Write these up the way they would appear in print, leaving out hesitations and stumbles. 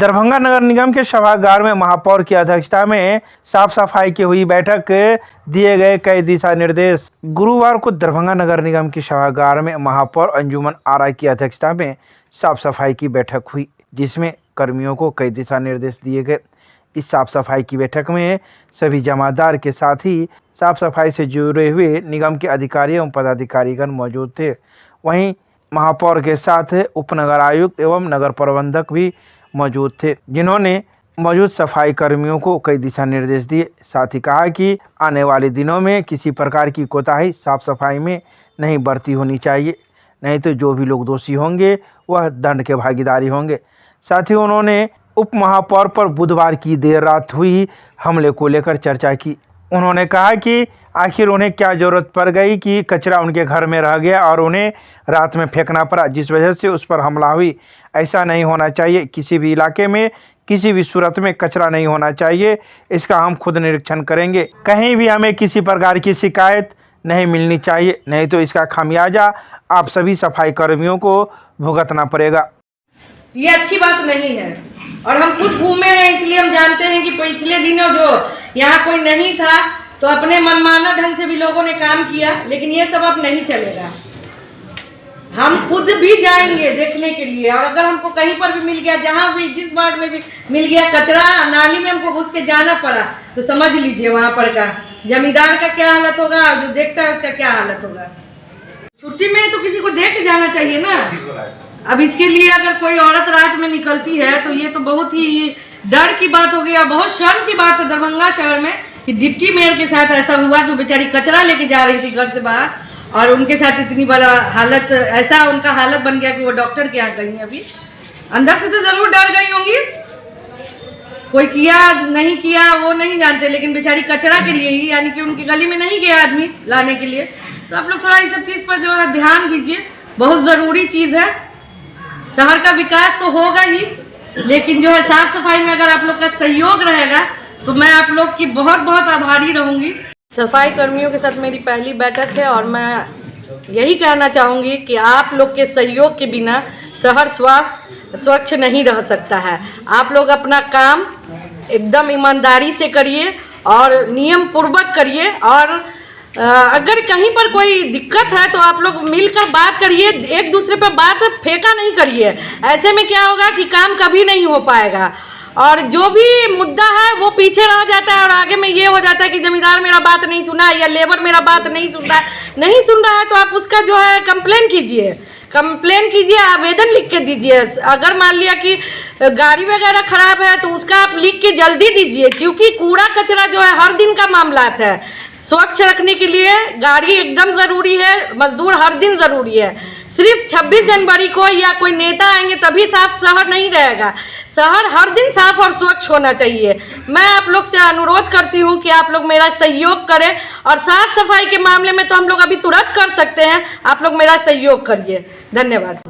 दरभंगा नगर निगम के सभागार में महापौर की अध्यक्षता में साफ सफाई की हुई बैठक, दिए गए कई दिशा निर्देश। गुरुवार को दरभंगा नगर निगम की सभागार में महापौर अंजुमन आरा की अध्यक्षता में साफ सफाई की बैठक हुई, जिसमें कर्मियों को कई दिशा निर्देश दिए गए। इस साफ सफाई की बैठक में सभी जमादार के साथ ही साफ सफाई से जुड़े हुए निगम के अधिकारी एवं पदाधिकारीगण मौजूद थे। वहीं महापौर के साथ उपनगर आयुक्त एवं नगर प्रबंधक भी मौजूद थे, जिन्होंने मौजूद सफाई कर्मियों को कई दिशा निर्देश दिए। साथ ही कहा कि आने वाले दिनों में किसी प्रकार की कोताही साफ सफाई में नहीं बरती होनी चाहिए, नहीं तो जो भी लोग दोषी होंगे वह दंड के भागीदारी होंगे। साथ ही उन्होंने उप महापौर पर बुधवार की देर रात हुई हमले को लेकर चर्चा की। उन्होंने कहा कि आखिर उन्हें क्या जरूरत पड़ गई कि कचरा उनके घर में रह गया और उन्हें रात में फेंकना पड़ा, जिस वजह से उस पर हमला हुई। ऐसा नहीं होना चाहिए। किसी भी इलाके में किसी भी सूरत में कचरा नहीं होना चाहिए। इसका हम खुद निरीक्षण करेंगे। कहीं भी हमें किसी प्रकार की शिकायत नहीं मिलनी चाहिए, नहीं तो इसका खामियाजा आप सभी सफाई कर्मियों को भुगतना पड़ेगा। ये अच्छी बात नहीं है और हम खुद घूमे हैं, इसलिए हम जानते हैं कि पिछले दिनों जो यहाँ कोई नहीं था तो अपने मनमाना ढंग से भी लोगों ने काम किया, लेकिन ये सब अब नहीं चलेगा। हम खुद भी जाएंगे देखने के लिए, और अगर हमको कहीं पर भी मिल गया, जहाँ भी जिस वार्ड में भी मिल गया कचरा, नाली में हमको घुस के जाना पड़ा, तो समझ लीजिए वहाँ पर का जमींदार का क्या हालत होगा और जो देखता है उसका क्या हालत होगा। छुट्टी में तो किसी को देख के जाना चाहिए ना। अब इसके लिए अगर कोई औरत रात में निकलती है तो ये तो बहुत ही डर की बात हो गई और बहुत शर्म की बात है दरभंगा शहर में कि डिप्टी मेयर के साथ ऐसा हुआ, जो बेचारी कचरा लेके जा रही थी घर से बाहर, और उनके साथ इतनी बड़ा हालत, ऐसा उनका हालत बन गया कि वो डॉक्टर के यहाँ गई। अभी अंदर से तो जरूर डर गई होंगी, कोई किया नहीं किया वो नहीं जानते, लेकिन बेचारी कचरा के लिए ही, यानी कि उनकी गली में नहीं गया आदमी लाने के लिए। तो आप लोग थोड़ा इस सब चीज़ पर जो है ध्यान दीजिए, बहुत ज़रूरी चीज़ है। शहर का विकास तो होगा ही, लेकिन जो है साफ सफाई में अगर आप लोग का सहयोग रहेगा तो मैं आप लोग की बहुत बहुत आभारी रहूँगी। सफाई कर्मियों के साथ मेरी पहली बैठक है और मैं यही कहना चाहूँगी कि आप लोग के सहयोग के बिना शहर स्वच्छ नहीं रह सकता है। आप लोग अपना काम एकदम ईमानदारी से करिए और नियम पूर्वक करिए, और अगर कहीं पर कोई दिक्कत है तो आप लोग मिलकर बात करिए, एक दूसरे पर बात फेंका नहीं करिए। ऐसे में क्या होगा कि काम कभी नहीं हो पाएगा और जो भी मुद्दा है वो पीछे रह जाता है और आगे में ये हो जाता है कि जमींदार मेरा बात नहीं सुना या लेबर मेरा बात नहीं सुन रहा है तो आप उसका जो है कंप्लेन कीजिए, आवेदन लिख के दीजिए। अगर मान लिया कि गाड़ी वगैरह खराब है तो उसका आप लिख के जल्दी दीजिए, क्योंकि कूड़ा कचरा जो है हर दिन का मामला है। स्वच्छ रखने के लिए गाड़ी एकदम ज़रूरी है, मजदूर हर दिन ज़रूरी है। सिर्फ 26 जनवरी को या कोई नेता आएंगे तभी साफ शहर नहीं रहेगा। शहर हर दिन साफ और स्वच्छ होना चाहिए। मैं आप लोग से अनुरोध करती हूँ कि आप लोग मेरा सहयोग करें, और साफ सफाई के मामले में तो हम लोग अभी तुरंत कर सकते हैं, आप लोग मेरा सहयोग करिए। धन्यवाद।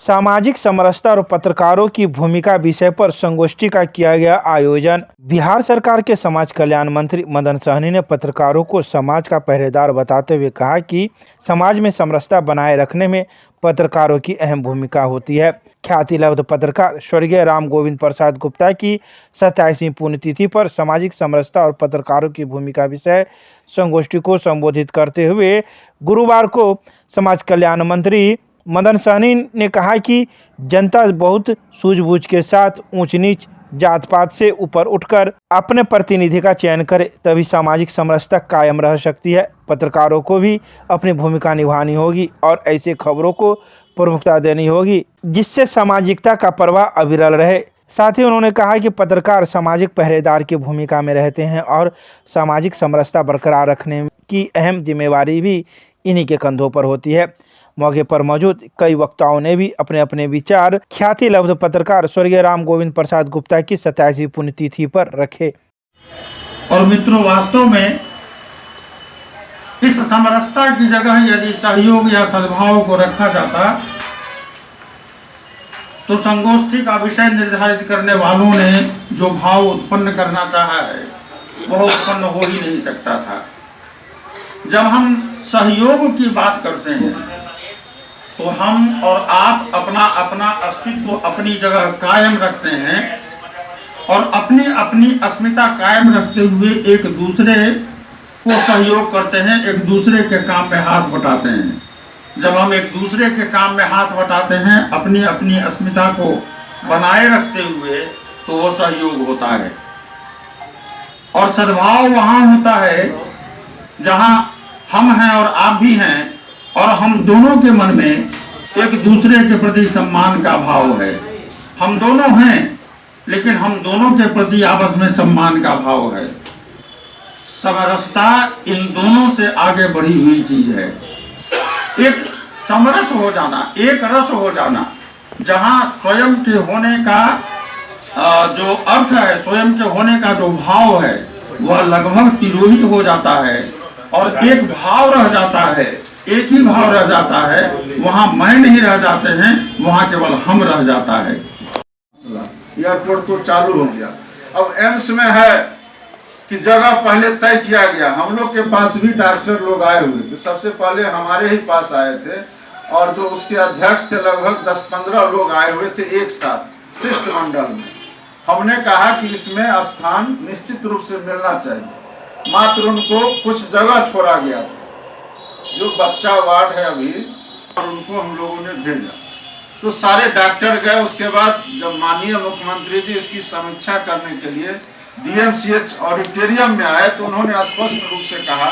सामाजिक समरसता और पत्रकारों की भूमिका विषय पर संगोष्ठी का किया गया आयोजन। बिहार सरकार के समाज कल्याण मंत्री मदन सहनी ने पत्रकारों को समाज का पहरेदार बताते हुए कहा कि समाज में समरसता बनाए रखने में पत्रकारों की अहम भूमिका होती है। ख्याति लब्ध पत्रकार स्वर्गीय राम गोविंद प्रसाद गुप्ता की 27वीं पुण्यतिथि पर सामाजिक समरसता और पत्रकारों की भूमिका विषय संगोष्ठी को संबोधित करते हुए गुरुवार को समाज कल्याण मंत्री मदन सहनी ने कहा कि जनता बहुत सूझबूझ के साथ ऊंच नीच जात पात से ऊपर उठकर अपने प्रतिनिधि का चयन करे, तभी सामाजिक समरसता कायम रह सकती है। पत्रकारों को भी अपनी भूमिका निभानी होगी और ऐसे खबरों को प्रमुखता देनी होगी जिससे सामाजिकता का प्रवाह अविरल रहे। साथ ही उन्होंने कहा कि पत्रकार सामाजिक पहरेदार की भूमिका में रहते हैं और सामाजिक समरसता बरकरार रखने की अहम जिम्मेवारी भी इन्हीं के कंधों पर होती है। मौके पर मौजूद कई वक्ताओं ने भी अपने अपने विचार ख्याति लब्ध पत्रकार स्वर्गीय राम गोविंद प्रसाद गुप्ता की 27वीं पुण्यतिथि पर रखे। और मित्रों, वास्तव में इस समरसता की जगह यदि सहयोग या सद्भाव को रखा जाता तो संगोष्ठी का विषय निर्धारित करने वालों ने जो भाव उत्पन्न करना चाहा है वह उत्पन्न हो ही नहीं सकता था। जब हम सहयोग की बात करते हैं तो हम और आप अपना अपना अस्तित्व अपनी जगह कायम रखते हैं और अपनी अपनी अस्मिता कायम रखते हुए एक दूसरे को सहयोग करते हैं, एक दूसरे के काम में हाथ बटाते हैं। जब हम एक दूसरे के काम में हाथ बटाते हैं अपनी अपनी अस्मिता को बनाए रखते हुए तो वो सहयोग होता है। और सद्भाव वहाँ होता है जहाँ हम हैं और आप भी हैं और हम दोनों के मन में एक दूसरे के प्रति सम्मान का भाव है। हम दोनों हैं लेकिन हम दोनों के प्रति आपस में सम्मान का भाव है। समरसता इन दोनों से आगे बढ़ी हुई चीज है। एक समरस हो जाना, एक रस हो जाना, जहाँ स्वयं के होने का जो अर्थ है, स्वयं के होने का जो भाव है वह लगभग तिरोहित हो जाता है और एक भाव रह जाता है, एक ही भाव रह जाता है। वहाँ मैं नहीं रह जाते हैं, वहाँ केवल हम रह जाता है। एयरपोर्ट तो चालू हो गया। अब एम्स में है कि जगह पहले तय किया गया। हम लोग के पास भी डॉक्टर लोग आए हुए थे, सबसे पहले हमारे ही पास आए थे और जो उसके अध्यक्ष थे लगभग 10-15 लोग आए हुए थे एक साथ शिष्टमंडल में। हमने कहा कि इसमें स्थान निश्चित रूप से मिलना चाहिए, मात्र उनको कुछ जगह छोड़ा गया था जो बच्चा वार्ड है अभी, और उनको हम लोगों ने भेजा। तो सारे डॉक्टर गए। उसके बाद जब माननीय मुख्यमंत्री जी इसकी समीक्षा करने के लिए DMCH ऑडिटोरियम में आए तो उन्होंने स्पष्ट रूप से कहा,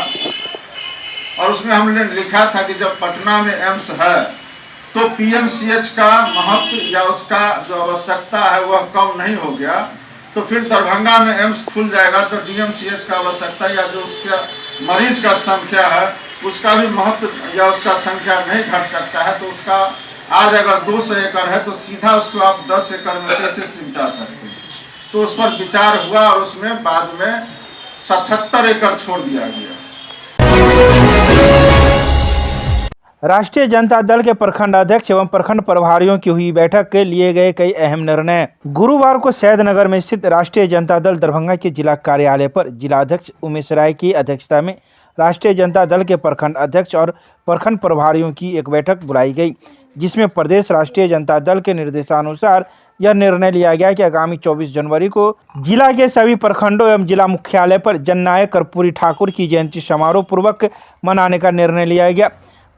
और उसमें हमने लिखा था कि जब पटना में एम्स है तो PMCH का महत्व या उसका जो आवश्यकता है वह कम नहीं हो गया, तो फिर दरभंगा में एम्स खुल जाएगा तो DMCH का आवश्यकता या जो उसका मरीज का संख्या है उसका भी महत्व या उसका संख्या नहीं घट सकता है। तो उसका आज अगर 200 एकड़ है तो सीधा उसको आप 10 एकड़ में कैसे सिमटा सकते हैं। तो उस पर विचार हुआ और उसमें बाद में 77 एकड़ छोड़ दिया गया। राष्ट्रीय जनता दल के प्रखंड अध्यक्ष एवं प्रखंड प्रभारियों की हुई बैठक के लिए गए कई अहम निर्णय। गुरुवार को सैदनगर में स्थित राष्ट्रीय जनता दल दरभंगा के जिला कार्यालय पर जिलाध्यक्ष उमेश राय की अध्यक्षता में राष्ट्रीय जनता दल के प्रखंड अध्यक्ष और प्रखंड प्रभारियों की एक बैठक बुलाई गई, जिसमें प्रदेश राष्ट्रीय जनता दल के निर्देशानुसार यह निर्णय लिया गया कि आगामी 24 जनवरी को जिला के सभी प्रखंडों एवं जिला मुख्यालय पर जननायक कर्पूरी ठाकुर की जयंती समारोह पूर्वक मनाने का निर्णय लिया गया।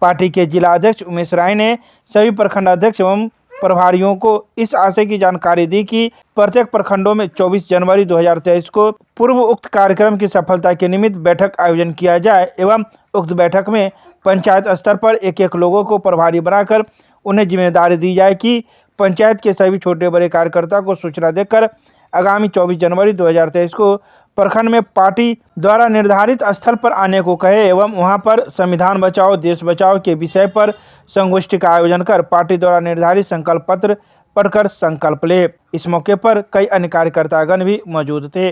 पार्टी के जिला अध्यक्ष उमेश राय ने सभी प्रखंड अध्यक्ष एवं प्रभारियों को इस आशय की जानकारी दी कि प्रत्येक प्रखंडों में 24 जनवरी 2023 को पूर्व उक्त कार्यक्रम की सफलता के निमित्त बैठक आयोजन किया जाए एवं उक्त बैठक में पंचायत स्तर पर एक एक लोगों को प्रभारी बनाकर उन्हें जिम्मेदारी दी जाए कि पंचायत के सभी छोटे बड़े कार्यकर्ता को सूचना देकर आगामी 24 जनवरी 2023 को प्रखंड में पार्टी द्वारा निर्धारित स्थल पर आने को कहे एवं वहां पर संविधान बचाओ देश बचाओ के विषय पर संगोष्ठी का आयोजन कर पार्टी द्वारा निर्धारित संकल्प पत्र पढ़कर संकल्प ले। इस मौके पर कई अन्य कार्यकर्तागण भी मौजूद थे।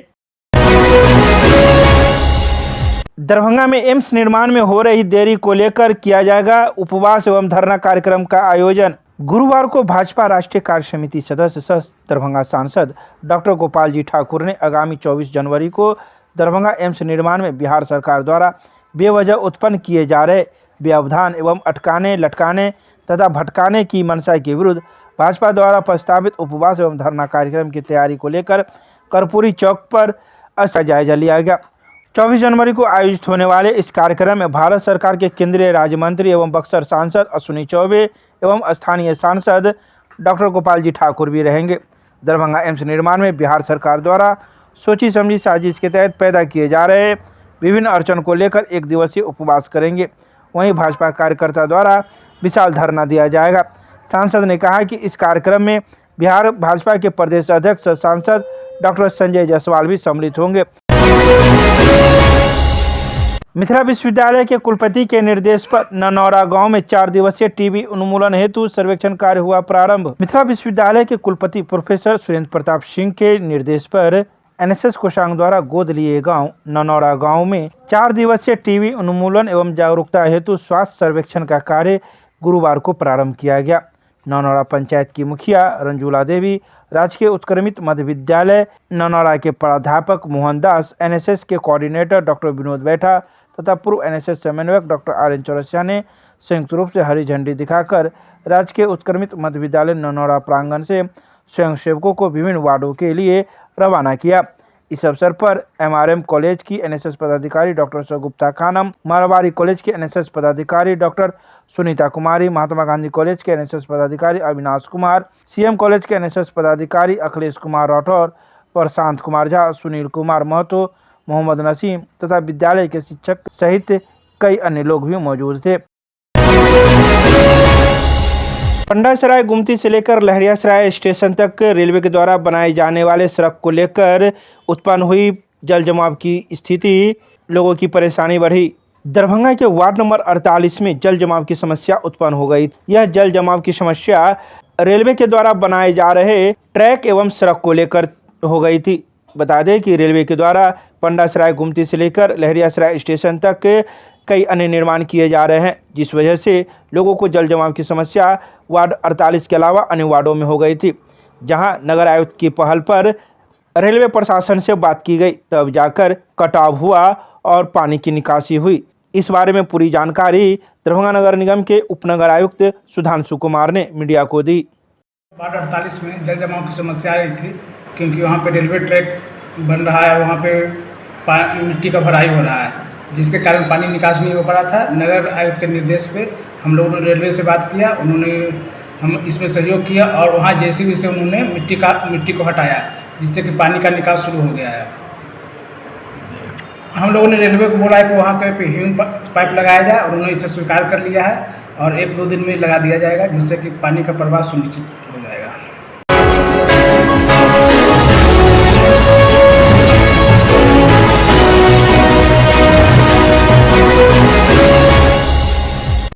दरभंगा में एम्स निर्माण में हो रही देरी को लेकर किया जाएगा उपवास एवं धरना कार्यक्रम का आयोजन। गुरुवार को भाजपा राष्ट्रीय कार्य समिति सदस्य सह दरभंगा सांसद डॉक्टर गोपाल जी ठाकुर ने आगामी 24 जनवरी को दरभंगा एम्स निर्माण में बिहार सरकार द्वारा बेवजह उत्पन्न किए जा रहे व्यवधान एवं अटकाने लटकाने तथा भटकाने की मंशा के विरुद्ध भाजपा द्वारा प्रस्तावित उपवास एवं धरना कार्यक्रम की तैयारी को लेकर कर्पूरी चौक पर जायजा लिया गया। 24 जनवरी को आयोजित होने वाले इस कार्यक्रम में भारत सरकार के केंद्रीय राज्य मंत्री एवं बक्सर सांसद अश्विनी चौबे एवं स्थानीय सांसद डॉक्टर गोपाल जी ठाकुर भी रहेंगे। दरभंगा एम्स निर्माण में बिहार सरकार द्वारा सोची समझी साजिश के तहत पैदा किए जा रहे विभिन्न अड़चन को लेकर एक दिवसीय उपवास करेंगे। वहीं भाजपा कार्यकर्ता द्वारा विशाल धरना दिया जाएगा। सांसद ने कहा कि इस कार्यक्रम में बिहार भाजपा के प्रदेश अध्यक्ष सांसद डॉक्टर संजय जायसवाल भी सम्मिलित होंगे। मिथिला विश्वविद्यालय के कुलपति के निर्देश पर ननौरा गांव में 4 दिवसीय टीबी उन्मूलन हेतु सर्वेक्षण कार्य हुआ प्रारंभ। मिथिला विश्वविद्यालय के कुलपति प्रोफेसर सुरेंद्र प्रताप सिंह के निर्देश पर एनएसएस कोषांग द्वारा गोद लिए गांव ननौरा गांव में 4 दिवसीय टीबी उन्मूलन एवं जागरूकता हेतु स्वास्थ्य सर्वेक्षण का कार्य गुरुवार को प्रारंभ किया गया। ननौरा पंचायत की मुखिया रंजूला देवी, राजकीय उत्क्रमित मध्य विद्यालय ननौरा के प्राध्यापक मोहन दास, एनएसएस के कोऑर्डिनेटर डॉक्टर विनोद बैठा तथा पूर्व एनएसएस समन्वयक डॉक्टर आर्यन चौरसिया ने संयुक्त रूप से हरी झंडी दिखाकर राजकीय उत्क्रमित मध्य विद्यालय ननौरा प्रांगण से स्वयंसेवकों को विभिन्न वार्डों के लिए रवाना किया। इस अवसर पर एमआरएम कॉलेज की एनएसएस पदाधिकारी डॉक्टर सगुप्ता खानम, मारवाड़ी कॉलेज के एनएसएस पदाधिकारी डॉक्टर सुनीता कुमारी, महात्मा गांधी कॉलेज के एनएसएस पदाधिकारी अविनाश कुमार, सीएम कॉलेज के एनएसएस पदाधिकारी अखिलेश कुमार राठौर, प्रशांत कुमार झा, सुनील कुमार महतो, मोहम्मद नसीम तथा विद्यालय के शिक्षक सहित कई अन्य लोग भी मौजूद थे। पंडासराय गुमती से लेकर लहरियासराय स्टेशन तक रेलवे के द्वारा बनाए जाने वाले सड़क को लेकर उत्पन्न हुई जल जमाव की स्थिति, लोगों की परेशानी बढ़ी। दरभंगा के वार्ड नंबर 48 में जल जमाव की समस्या उत्पन्न हो गई। यह जल जमाव की समस्या रेलवे के द्वारा बनाए जा रहे ट्रैक एवं सड़क को लेकर हो गई थी। बता दें कि रेलवे के द्वारा पंडासराय गुमती से लेकर लहरियासराय स्टेशन तक कई अन्य निर्माण किए जा रहे हैं, जिस वजह से लोगों को जल जमाव की समस्या वार्ड 48 के अलावा अन्य वार्डों में हो गई थी। जहां नगर आयुक्त की पहल पर रेलवे प्रशासन से बात की गई, तब जाकर कटाव हुआ और पानी की निकासी हुई। इस बारे में पूरी जानकारी दरभंगा नगर निगम के उपनगर आयुक्त सुधांशु कुमार ने मीडिया को दी। वार्ड 48 में जल जमाव की समस्या आई थी, क्योंकि वहाँ पे रेलवे ट्रैक बन रहा है, वहाँ पे मिट्टी का भराई हो रहा है, जिसके कारण पानी निकास नहीं हो पा रहा था। नगर आयुक्त के निर्देश पे हम लोगों ने रेलवे से बात किया, उन्होंने हम इसमें सहयोग किया और वहाँ जेसीबी से उन्होंने मिट्टी को हटाया, जिससे कि पानी का निकास शुरू हो गया है। हम लोगों ने रेलवे को बोला है कि वहाँ पे ह्यूम पाइप लगाया जाए और उन्होंने इसे स्वीकार कर लिया है और 1-2 दिन में लगा दिया जाएगा, जिससे कि पानी का प्रवाह सुनिश्चित